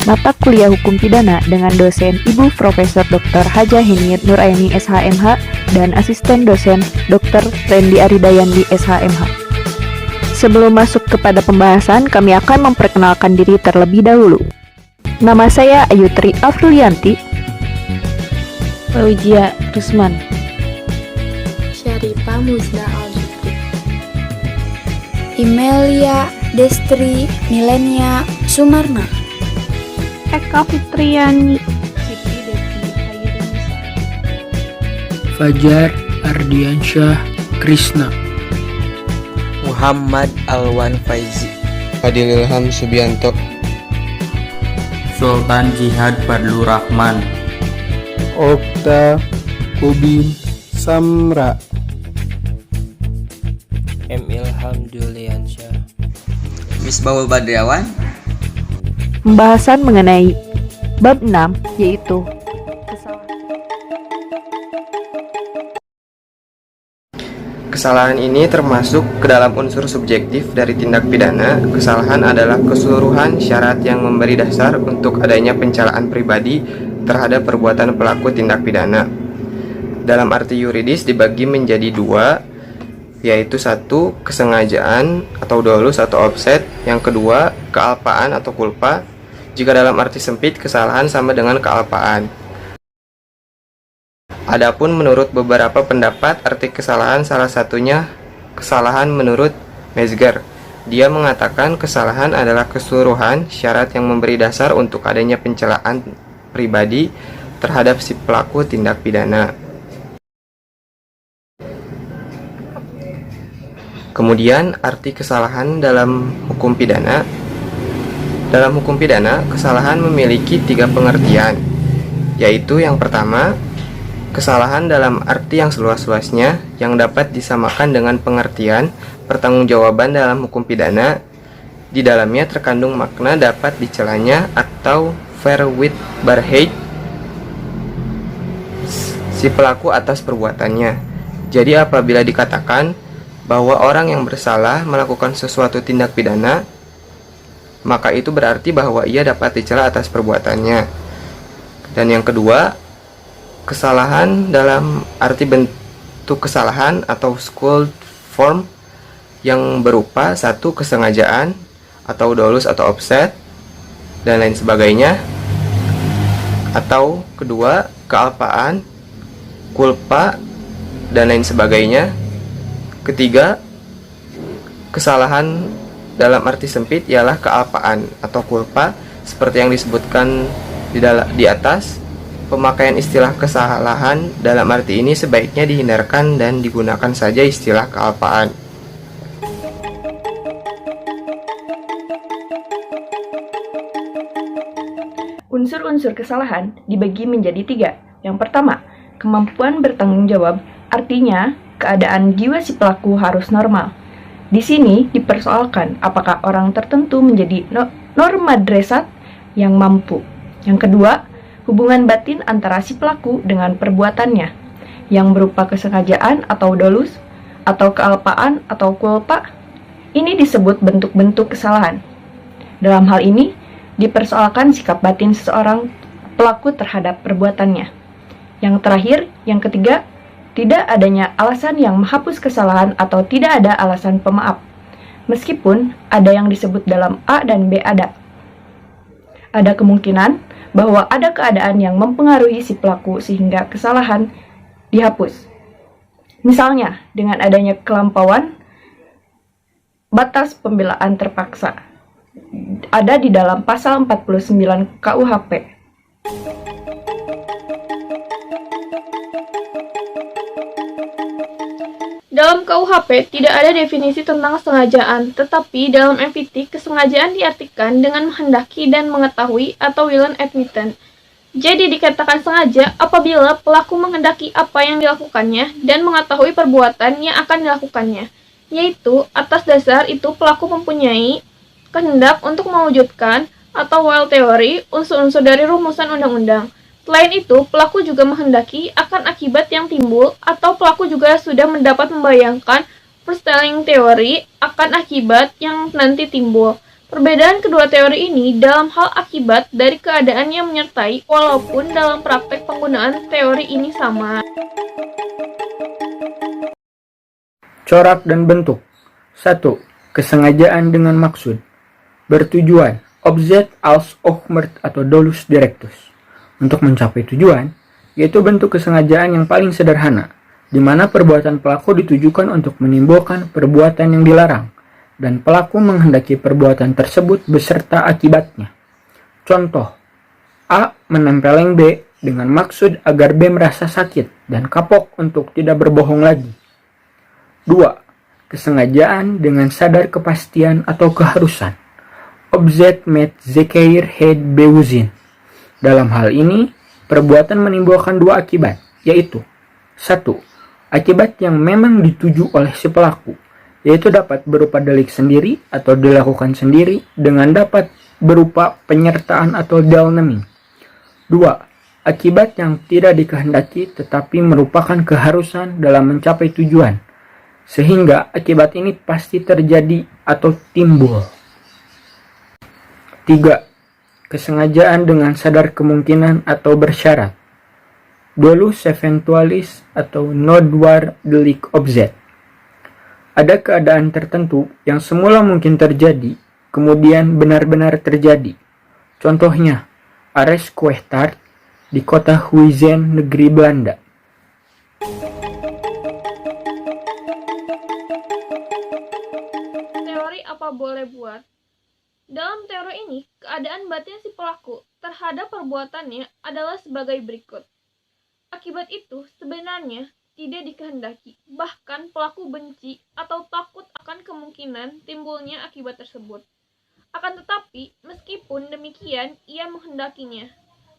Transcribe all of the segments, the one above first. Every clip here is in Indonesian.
Mata kuliah Hukum Pidana dengan dosen Ibu Profesor Dr. Hajah Henir Nuraini SHMH dan asisten dosen Dr. Randy Aridayandi SHMH. Sebelum masuk kepada pembahasan, kami akan memperkenalkan diri terlebih dahulu. Nama saya Ayutri Afrilianti. Fauzia Rusman. Syarifah Muzna Al-Jufri. Imelia Destri Milenia Sumarna. Eka Fitriani. Siti Devi Hayrinisa. Fajar Ardiansyah Krisna. Muhammad Alwan Faizi. Fadil Ilham Subianto. Sultan Jihad Fadlur Rahman. Okta Kubin Samra. M. Ilham Juliansyah. Misbahul Badriawan. Pembahasan mengenai bab 6 yaitu kesalahan ini termasuk ke dalam unsur subjektif dari tindak pidana. Kesalahan adalah keseluruhan syarat yang memberi dasar untuk adanya pencelaan pribadi terhadap perbuatan pelaku tindak pidana. Dalam arti yuridis dibagi menjadi dua, yaitu satu, kesengajaan atau dolus atau offset, yang kedua, kealpaan atau kulpa. Jika dalam arti sempit, kesalahan sama dengan kealpaan. Adapun menurut beberapa pendapat, arti kesalahan salah satunya kesalahan menurut Metzger. Dia mengatakan kesalahan adalah keseluruhan syarat yang memberi dasar untuk adanya pencelaan pribadi terhadap si pelaku tindak pidana. Kemudian arti kesalahan dalam hukum pidana. Dalam hukum pidana, kesalahan memiliki 3 pengertian, yaitu yang pertama, kesalahan dalam arti yang seluas-luasnya yang dapat disamakan dengan pengertian pertanggungjawaban dalam hukum pidana. Di dalamnya terkandung makna dapat dicelanya atau fair with barheit si pelaku atas perbuatannya. Jadi apabila dikatakan bahwa orang yang bersalah melakukan sesuatu tindak pidana, maka itu berarti bahwa ia dapat dicela atas perbuatannya. Dan yang kedua, kesalahan dalam arti bentuk kesalahan atau school form yang berupa satu, kesengajaan atau dolus atau offset dan lain sebagainya, atau kedua, kealpaan, kulpa dan lain sebagainya. Ketiga, kesalahan dalam arti sempit ialah kealpaan atau kulpa seperti yang disebutkan di atas. Pemakaian istilah kesalahan dalam arti ini sebaiknya dihindarkan dan digunakan saja istilah kealpaan. Unsur-unsur kesalahan dibagi menjadi 3. Yang pertama, kemampuan bertanggung jawab, artinya keadaan jiwa si pelaku harus normal. Di sini dipersoalkan apakah orang tertentu menjadi normadresat yang mampu. Yang kedua, hubungan batin antara si pelaku dengan perbuatannya, yang berupa kesengajaan atau dolus, atau kealpaan atau kulpa. Ini disebut bentuk-bentuk kesalahan. Dalam hal ini, dipersoalkan sikap batin seseorang pelaku terhadap perbuatannya. Yang terakhir, yang ketiga, tidak adanya alasan yang menghapus kesalahan atau tidak ada alasan pemaaf, meskipun ada yang disebut dalam A dan B ada. Ada kemungkinan bahwa ada keadaan yang mempengaruhi si pelaku sehingga kesalahan dihapus. Misalnya, dengan adanya kelampauan batas pembelaan terpaksa. Ada di dalam pasal 49 KUHP. Dalam KUHP tidak ada definisi tentang kesengajaan, tetapi dalam MVT kesengajaan diartikan dengan menghendaki dan mengetahui atau willen and witten. Jadi dikatakan sengaja apabila pelaku menghendaki apa yang dilakukannya dan mengetahui perbuatan yang akan dilakukannya, yaitu atas dasar itu pelaku mempunyai kehendak untuk mewujudkan atau wild theory unsur-unsur dari rumusan undang-undang. Selain itu, pelaku juga menghendaki akan akibat yang timbul, atau pelaku juga sudah mendapat membayangkan foretelling teori akan akibat yang nanti timbul. Perbedaan kedua teori ini dalam hal akibat dari keadaan yang menyertai, walaupun dalam praktek penggunaan teori ini sama. Corak dan bentuk. 1. Kesengajaan dengan maksud. Bertujuan, Object als oogmerk atau dolus directus. Untuk mencapai tujuan, yaitu bentuk kesengajaan yang paling sederhana, di mana perbuatan pelaku ditujukan untuk menimbulkan perbuatan yang dilarang, dan pelaku menghendaki perbuatan tersebut beserta akibatnya. Contoh, A menempeleng B dengan maksud agar B merasa sakit dan kapok untuk tidak berbohong lagi. 2. Kesengajaan dengan sadar kepastian atau keharusan. Object met zekerheid bewustzijn. Dalam hal ini, perbuatan menimbulkan dua akibat, yaitu 1. Akibat yang memang dituju oleh si pelaku, yaitu dapat berupa delik sendiri atau dilakukan sendiri dengan dapat berupa penyertaan atau deelneming. 2. Akibat yang tidak dikehendaki tetapi merupakan keharusan dalam mencapai tujuan, sehingga akibat ini pasti terjadi atau timbul. 3. Kesengajaan dengan sadar kemungkinan atau bersyarat. Dolus eventualis atau noodwaar delik object. Ada keadaan tertentu yang semula mungkin terjadi, kemudian benar-benar terjadi. Contohnya, Ares Quechtart di kota Huizen, negeri Belanda. Teori apa boleh buat? Dalam teori ini, keadaan batin si pelaku terhadap perbuatannya adalah sebagai berikut. Akibat itu sebenarnya tidak dikehendaki, bahkan pelaku benci atau takut akan kemungkinan timbulnya akibat tersebut. Akan tetapi, meskipun demikian, ia menghendakinya.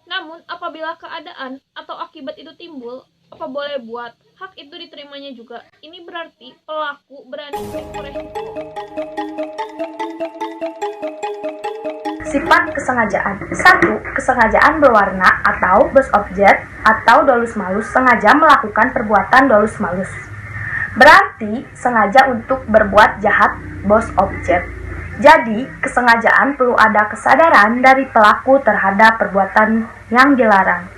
Namun, apabila keadaan atau akibat itu timbul, apa boleh buat, hak itu diterimanya juga. Ini berarti pelaku berani beresiko. Sifat kesengajaan. 1. Kesengajaan berwarna atau bos objek atau dolus malus sengaja melakukan perbuatan dolus malus. Berarti sengaja untuk berbuat jahat bos objek. Jadi, kesengajaan perlu ada kesadaran dari pelaku terhadap perbuatan yang dilarang.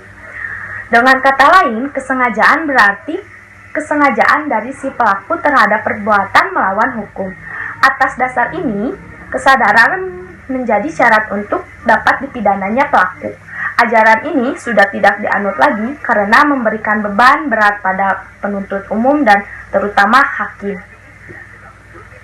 Dengan kata lain, kesengajaan berarti kesengajaan dari si pelaku terhadap perbuatan melawan hukum. Atas dasar ini, kesadaran menjadi syarat untuk dapat dipidananya pelaku. Ajaran ini sudah tidak dianut lagi karena memberikan beban berat pada penuntut umum dan terutama hakim.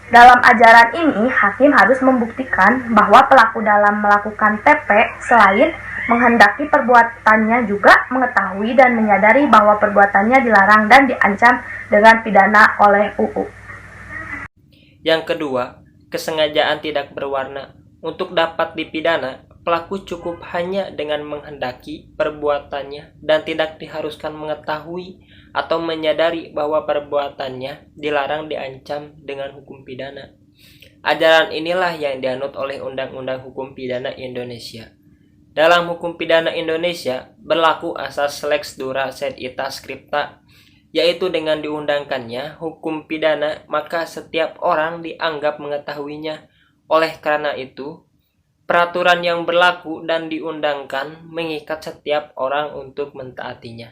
Dalam ajaran ini, hakim harus membuktikan bahwa pelaku dalam melakukan TP selain menghendaki perbuatannya juga mengetahui dan menyadari bahwa perbuatannya dilarang dan diancam dengan pidana oleh UU. Yang kedua, kesengajaan tidak berwarna. Untuk dapat dipidana, pelaku cukup hanya dengan menghendaki perbuatannya dan tidak diharuskan mengetahui atau menyadari bahwa perbuatannya dilarang diancam dengan hukum pidana. Ajaran inilah yang dianut oleh Undang-Undang Hukum Pidana Indonesia. Dalam hukum pidana Indonesia, berlaku asas lex dura sed ita scripta, yaitu dengan diundangkannya hukum pidana, maka setiap orang dianggap mengetahuinya. Oleh karena itu, peraturan yang berlaku dan diundangkan mengikat setiap orang untuk mentaatinya.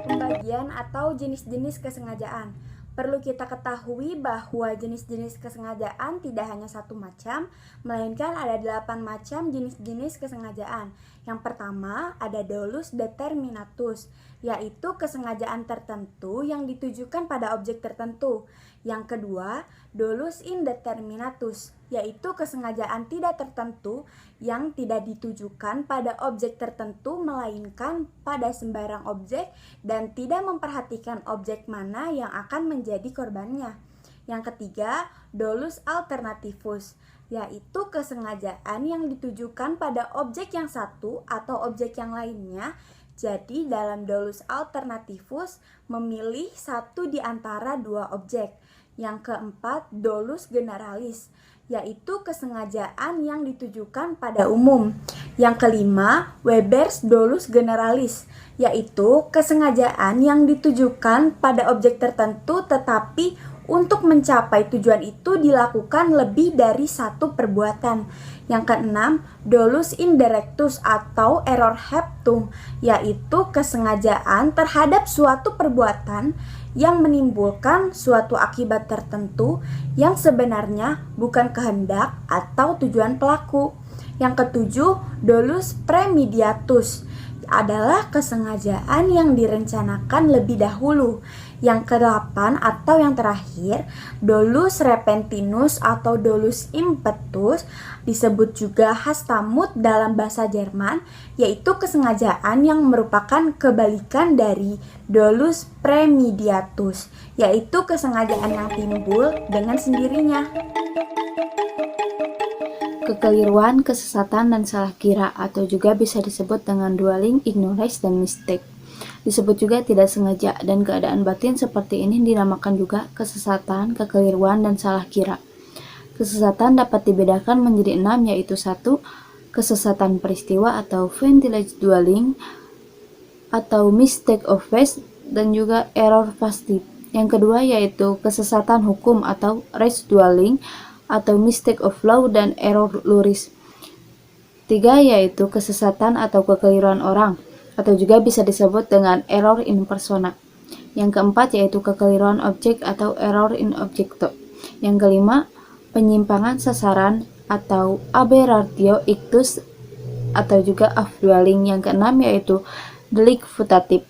Pembagian atau jenis-jenis kesengajaan. Perlu kita ketahui bahwa jenis-jenis kesengajaan tidak hanya satu macam, melainkan ada 8 macam jenis-jenis kesengajaan. Yang pertama ada dolus determinatus, yaitu kesengajaan tertentu yang ditujukan pada objek tertentu. Yang kedua, dolus indeterminatus, yaitu kesengajaan tidak tertentu yang tidak ditujukan pada objek tertentu melainkan pada sembarang objek dan tidak memperhatikan objek mana yang akan menjadi korbannya. Yang ketiga, dolus alternativus, yaitu kesengajaan yang ditujukan pada objek yang satu atau objek yang lainnya Jadi dalam dolus alternativus memilih satu di antara dua objek. Yang keempat, dolus generalis, yaitu kesengajaan yang ditujukan pada umum. Yang kelima, Weber's dolus generalis, yaitu kesengajaan yang ditujukan pada objek tertentu tetapi untuk mencapai tujuan itu dilakukan lebih dari satu perbuatan. Yang keenam, dolus indirectus atau error haptum, yaitu kesengajaan terhadap suatu perbuatan yang menimbulkan suatu akibat tertentu yang sebenarnya bukan kehendak atau tujuan pelaku. Yang ketujuh, dolus premediatus adalah kesengajaan yang direncanakan lebih dahulu. Yang kedelapan atau yang terakhir, dolus repentinus atau dolus impetus, disebut juga Hastamut dalam bahasa Jerman, yaitu kesengajaan yang merupakan kebalikan dari dolus premediatus, yaitu kesengajaan yang timbul dengan sendirinya. Kekeliruan, kesesatan, dan salah kira atau juga bisa disebut dengan dwelling, ignorance, dan mistake. Disebut juga tidak sengaja, dan keadaan batin seperti ini dinamakan juga kesesatan, kekeliruan, dan salah kira. Kesesatan dapat dibedakan menjadi 6, yaitu 1. Kesesatan peristiwa atau ventilage dwelling atau mistake of faith, dan juga error pasti. Yang kedua yaitu kesesatan hukum atau res dwelling atau mistake of law dan error luris. 3 yaitu kesesatan atau kekeliruan orang atau juga bisa disebut dengan error in persona. Yang keempat yaitu kekeliruan objek atau error in objecto. Yang kelima, penyimpangan sasaran atau aberratio ictus atau juga off dwelling. Yang keenam yaitu delik putatif.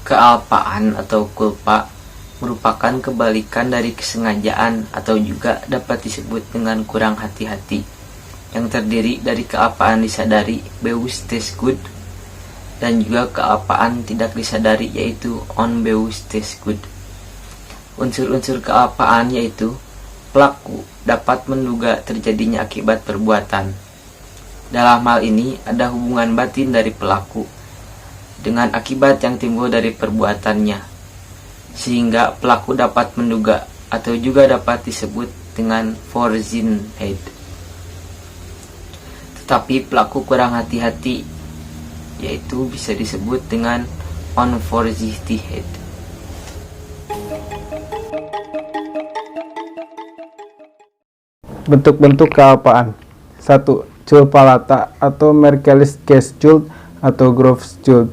Kealpaan atau kulpa merupakan kebalikan dari kesengajaan atau juga dapat disebut dengan kurang hati-hati, yang terdiri dari kealpaan disadari bewussteskud dan juga kealpaan tidak disadari yaitu onbewussteskud. Unsur-unsur kealpaan yaitu pelaku dapat menduga terjadinya akibat perbuatan. Dalam hal ini ada hubungan batin dari pelaku dengan akibat yang timbul dari perbuatannya, sehingga pelaku dapat menduga atau juga dapat disebut dengan Vorsinnheit. Tetapi pelaku kurang hati-hati, yaitu bisa disebut dengan Unvorsichtigkeit. Bentuk-bentuk kealpaan. 1. Culpalata atau Merkelischuld atau Groveschuld,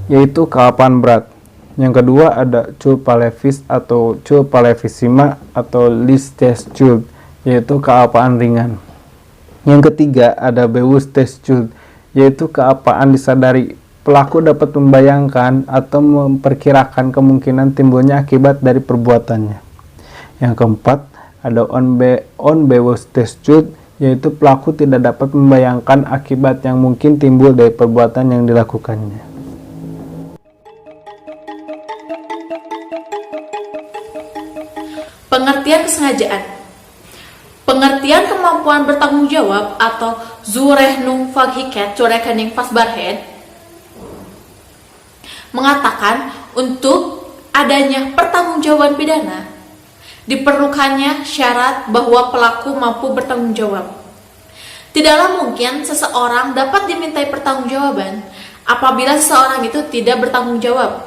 yaitu kealpaan berat. Yang kedua ada culpalevis atau culpalevissima atau Leichtschuld, yaitu kealpaan ringan. Yang ketiga ada Bewusstschuld, yaitu kealpaan disadari. Pelaku dapat membayangkan atau memperkirakan kemungkinan timbulnya akibat dari perbuatannya. Yang keempat ada Unbewusstschuld, yaitu pelaku tidak dapat membayangkan akibat yang mungkin timbul dari perbuatan yang dilakukannya. Pengertian kesengajaan. Pengertian kemampuan bertanggung jawab atau Zurechnungsfähigkeit zur Rekening Fastbarkeit mengatakan untuk adanya pertanggungjawaban pidana diperlukannya syarat bahwa pelaku mampu bertanggung jawab. Tidaklah mungkin seseorang dapat dimintai pertanggungjawaban apabila seseorang itu tidak bertanggung jawab.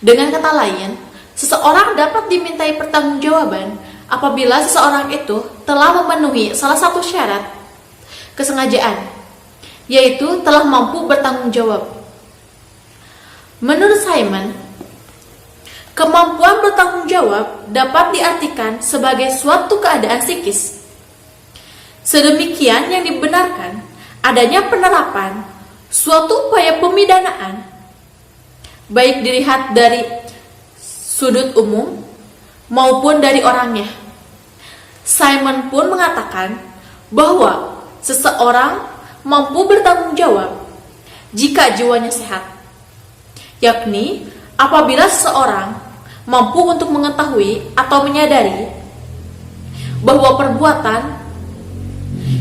Dengan kata lain, seseorang dapat dimintai pertanggungjawaban apabila seseorang itu telah memenuhi salah satu syarat kesengajaan, yaitu telah mampu bertanggung jawab. Menurut Simon, kemampuan bertanggung jawab dapat diartikan sebagai suatu keadaan psikis. Sedemikian yang dibenarkan adanya penerapan suatu upaya pemidanaan, baik dilihat dari sudut umum maupun dari orangnya. Simon pun mengatakan bahwa seseorang mampu bertanggung jawab jika jiwanya sehat, yakni apabila seseorang mampu untuk mengetahui atau menyadari bahwa perbuatan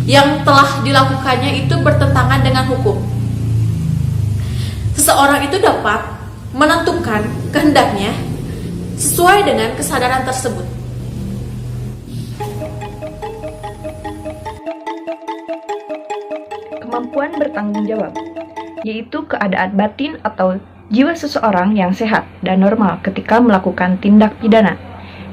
yang telah dilakukannya itu bertentangan dengan hukum. Seseorang itu dapat menentukan kehendaknya sesuai dengan kesadaran tersebut. Kemampuan bertanggung jawab, yaitu keadaan batin atau jiwa seseorang yang sehat dan normal ketika melakukan tindak pidana.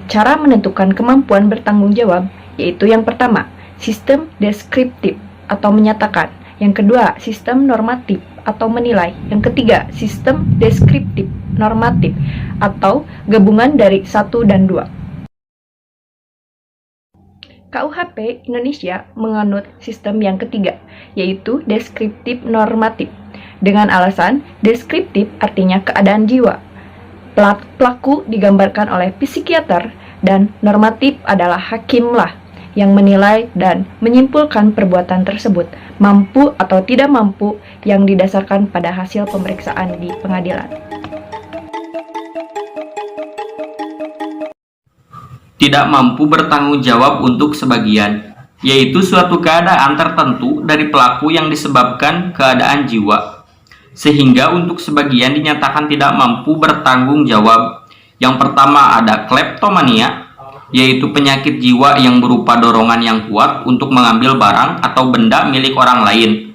Cara menentukan kemampuan bertanggung jawab, yaitu yang pertama, sistem deskriptif atau menyatakan. Yang kedua, sistem normatif atau menilai. Yang ketiga, sistem deskriptif normatif atau gabungan dari 1 dan 2. KUHP Indonesia menganut sistem yang ketiga, yaitu deskriptif normatif. Dengan alasan deskriptif artinya keadaan jiwa. Pelaku digambarkan oleh psikiater dan normatif adalah hakimlah yang menilai dan menyimpulkan perbuatan tersebut mampu atau tidak mampu yang didasarkan pada hasil pemeriksaan di pengadilan. Tidak mampu bertanggung jawab untuk sebagian, yaitu suatu keadaan tertentu dari pelaku yang disebabkan keadaan jiwa, sehingga untuk sebagian dinyatakan tidak mampu bertanggung jawab. Yang pertama ada kleptomania, yaitu penyakit jiwa yang berupa dorongan yang kuat untuk mengambil barang atau benda milik orang lain,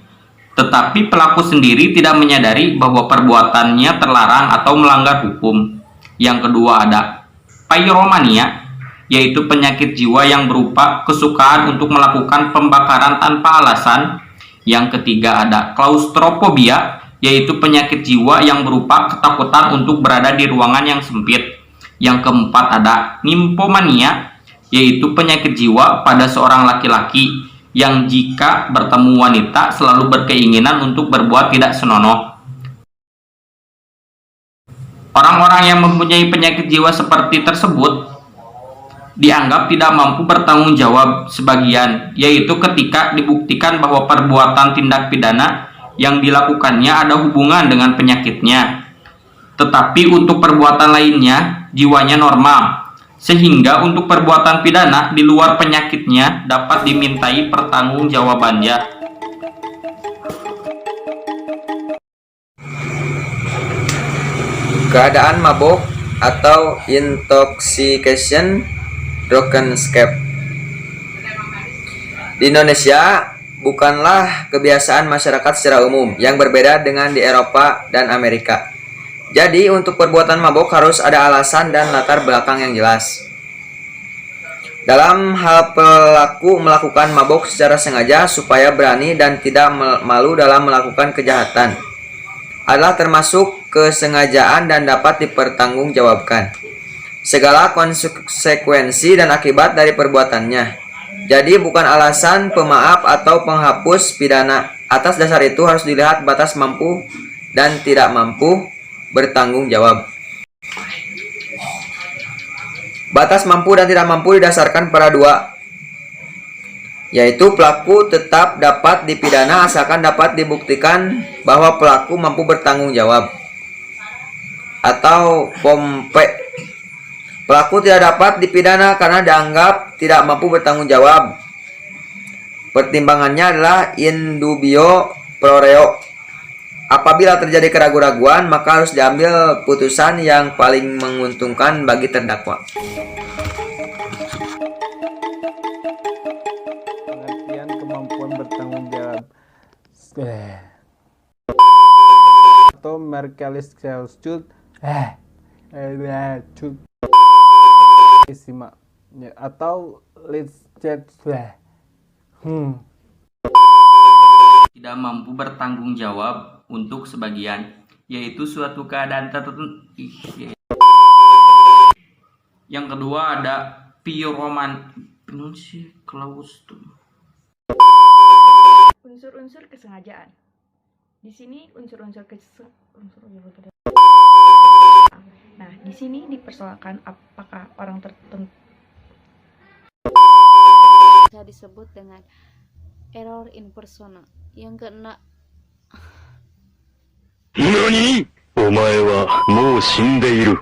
tetapi pelaku sendiri tidak menyadari bahwa perbuatannya terlarang atau melanggar hukum. Yang kedua ada pyromania, yaitu penyakit jiwa yang berupa kesukaan untuk melakukan pembakaran tanpa alasan. Yang ketiga ada klaustrofobia, yaitu penyakit jiwa yang berupa ketakutan untuk berada di ruangan yang sempit. Yang keempat ada nymphomania, yaitu penyakit jiwa pada seorang laki-laki yang jika bertemu wanita selalu berkeinginan untuk berbuat tidak senonoh. Orang-orang yang mempunyai penyakit jiwa seperti tersebut dianggap tidak mampu bertanggung jawab sebagian, yaitu ketika dibuktikan bahwa perbuatan tindak pidana yang dilakukannya ada hubungan dengan penyakitnya. Tetapi untuk perbuatan lainnya, jiwanya normal, sehingga untuk perbuatan pidana di luar penyakitnya dapat dimintai pertanggungjawabannya. Keadaan mabuk atau intoxication drunkenscape. Di Indonesia bukanlah kebiasaan masyarakat secara umum, yang berbeda dengan di Eropa dan Amerika. Jadi untuk perbuatan mabuk harus ada alasan dan latar belakang yang jelas. Dalam hal pelaku melakukan mabuk secara sengaja supaya berani dan tidak malu dalam melakukan kejahatan adalah termasuk kesengajaan dan dapat dipertanggungjawabkan segala konsekuensi dan akibat dari perbuatannya. Jadi bukan alasan pemaaf atau penghapus pidana. Atas dasar itu harus dilihat batas mampu dan tidak mampu bertanggung jawab. Batas mampu dan tidak mampu didasarkan pada dua, yaitu pelaku tetap dapat dipidana asalkan dapat dibuktikan bahwa pelaku mampu bertanggung jawab, atau pompe, pelaku tidak dapat dipidana karena dianggap tidak mampu bertanggung jawab. Pertimbangannya adalah in dubio pro reo. Apabila terjadi keraguan-raguan, maka harus diambil putusan yang paling menguntungkan bagi terdakwa. Pengertian kemampuan bertanggung jawab atau Merkelischuld atau Tidak mampu bertanggung jawab untuk sebagian, yaitu suatu keadaan tertentu. Yang kedua ada Unsur-unsur kesengajaan. Di sini Nah, di sini dipersoalkan apakah orang tertentu bisa disebut dengan error in persona. Yang keenam, 何?お前はもう死んでいる。